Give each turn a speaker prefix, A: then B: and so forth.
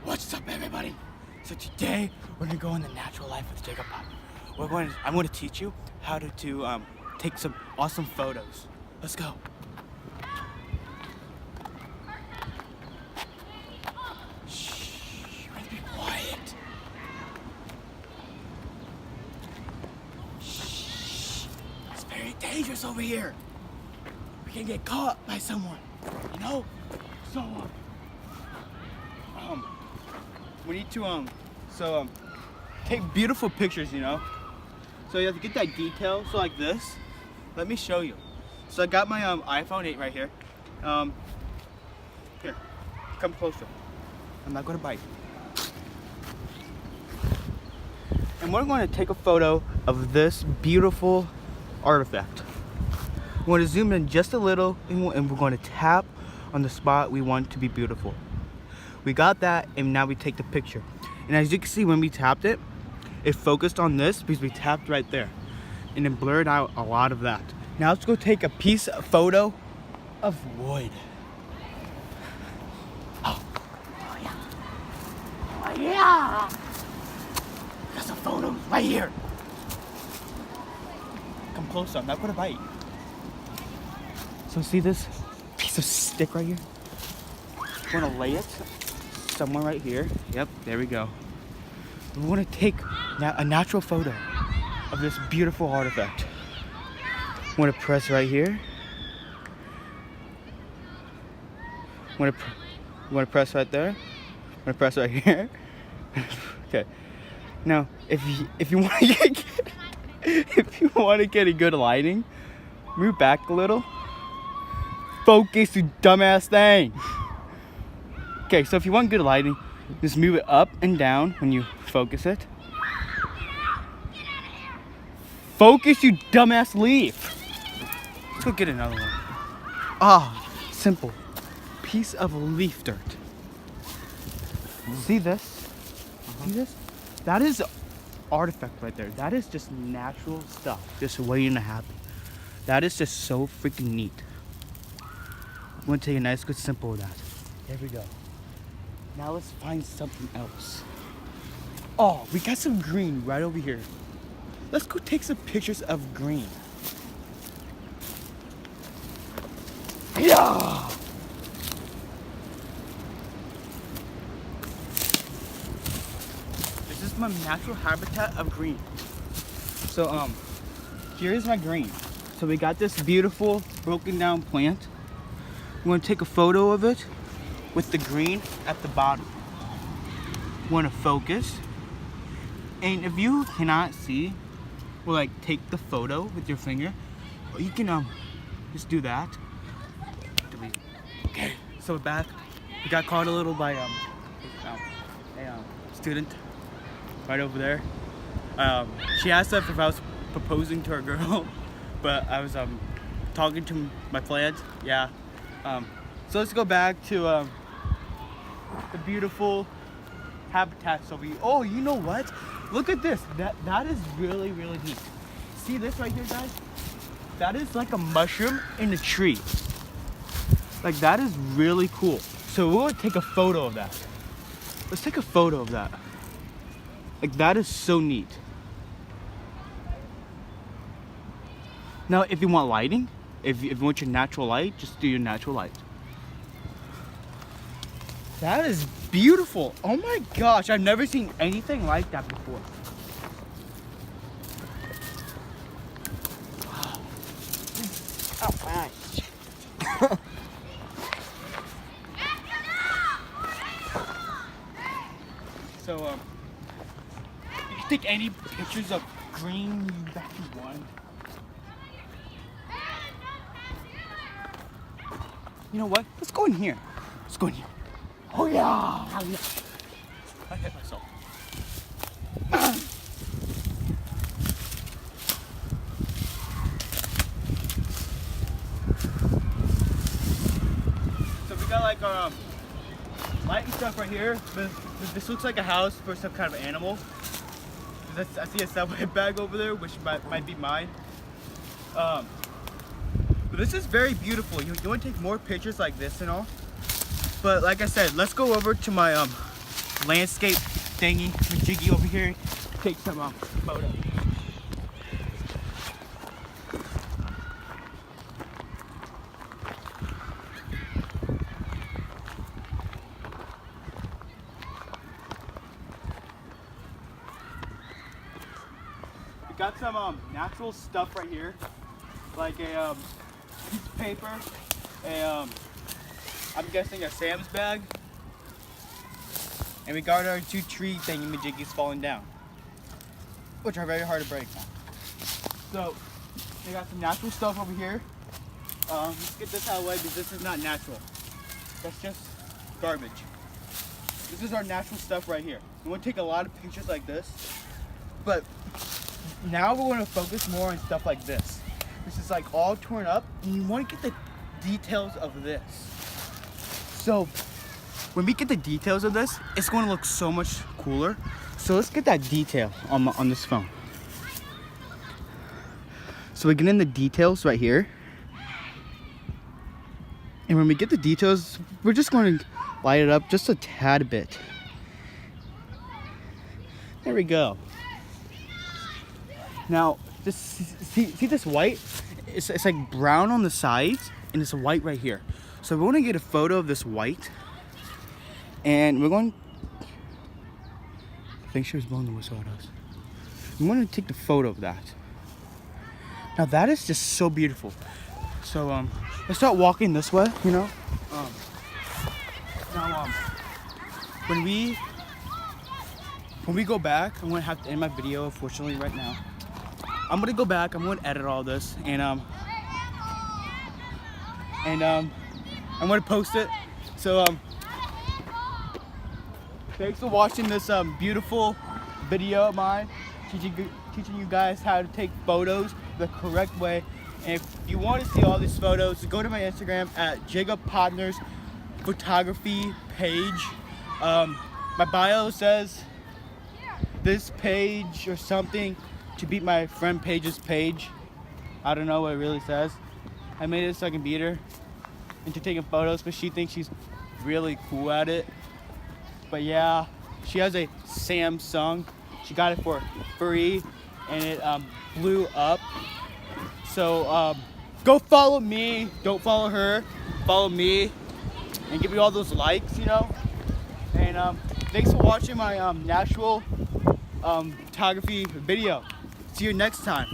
A: What's up, everybody? So today we're gonna go on the natural life with Jacob Pop. I'm going to teach you how to take some awesome photos. Let's go. Shh, you better be quiet. Shh, it's very dangerous over here. We can get caught by someone, you know? So, we need to take beautiful pictures, you know. So you have to get that detail. So like this, let me show you. So I got my iPhone 8 right here. Here, come closer. I'm not gonna bite. And we're going to take a photo of this beautiful artifact. We're going to zoom in just a little, and we're going to tap on the spot we want to be beautiful. We got that, and now we take the picture. And as you can see, when we tapped it, it focused on this because we tapped right there, and it blurred out a lot of that. Now let's go take a photo of wood. Oh yeah. Oh yeah. Got some photos right here. Come closer, I'm not gonna bite. So see this piece of stick right here? We're gonna lay it somewhere right here. Yep, there we go. We want to take a natural photo of this beautiful artifact. I want to press right here. Want to press right there. Want to press right here. Okay. Now, if you want to get a good lighting, move back a little. Focus, you dumbass thing. Okay, so if you want good lighting, just move it up and down when you focus it. Focus, you dumbass leaf. Let's go get another one. Ah, simple. Piece of leaf dirt. See this? See this? That is artifact right there. That is just natural stuff, just waiting to happen. That is just so freaking neat. I'm gonna take a nice, good, simple of that. There we go. Now let's find something else. Oh, we got some green right over here. Let's go take some pictures of green. Yeah! This is my natural habitat of green. So here's my green. So we got this beautiful broken down plant. We're gonna take a photo of it with the green at the bottom. Want to focus, and if you cannot see, or like take the photo with your finger, you can just do that. Delete. Okay, so we're back. We got caught a little by a student right over there. She asked us if I was proposing to her girl, but I was talking to my plant. Yeah. So let's go back to the beautiful habitats over here. Oh, you know what? Look at this. That is really, really neat. See this right here, guys? That is like a mushroom in a tree. Like, that is really cool. So we're gonna take a photo of that. Let's take a photo of that. Like, that is so neat. Now, if you want lighting, if you want your natural light, just do your natural light. That is beautiful. Oh my gosh, I've never seen anything like that before. Wow. Oh my. So you can take any pictures of green that you want. You know what? Let's go in here. Let's go in here. Oh yeah! I hit myself. So we got like light and stuff right here. But this looks like a house for some kind of animal. I see a subway bag over there, which might be mine. But this is very beautiful. You want to take more pictures like this and all. But like I said, let's go over to my landscape thingy majiggy over here. Take some photos. We got some natural stuff right here, like a piece of paper, I'm guessing a Sam's bag, and we got our 2 tree thingy-majiggies falling down, which are very hard to break. So, we got some natural stuff over here. Let's get this out of the way because this is not natural. That's just garbage. This is our natural stuff right here. We want to take a lot of pictures like this, but now we're going to focus more on stuff like this. This is like all torn up, and you want to get the details of this. So when we get the details of this, it's going to look so much cooler. So let's get that detail on this phone. So we get in the details right here. And when we get the details, we're just going to light it up just a tad bit. There we go. Now, see this white? It's like brown on the sides, and it's white right here. So we want to get a photo of this white, and we're going. I think she was blowing the whistle at us. We want to take the photo of that. Now that is just so beautiful. So let's start walking this way. You know. Now when we go back, I'm gonna have to end my video, unfortunately, right now. I'm gonna go back. I'm gonna edit all this, and I'm gonna post it. So thanks for watching this beautiful video of mine, teaching you guys how to take photos the correct way. And if you want to see all these photos, go to my Instagram at Jacob Podner's photography page. My bio says this page or something to beat my friend Paige's page. I don't know what it really says. I made it so I can beat her into taking photos, but she thinks she's really cool at it. But yeah, she has a Samsung. She got it for free, and it blew up. So go follow me. Don't follow her. Follow me, and give me all those likes, you know. And thanks for watching my natural photography video. See you next time.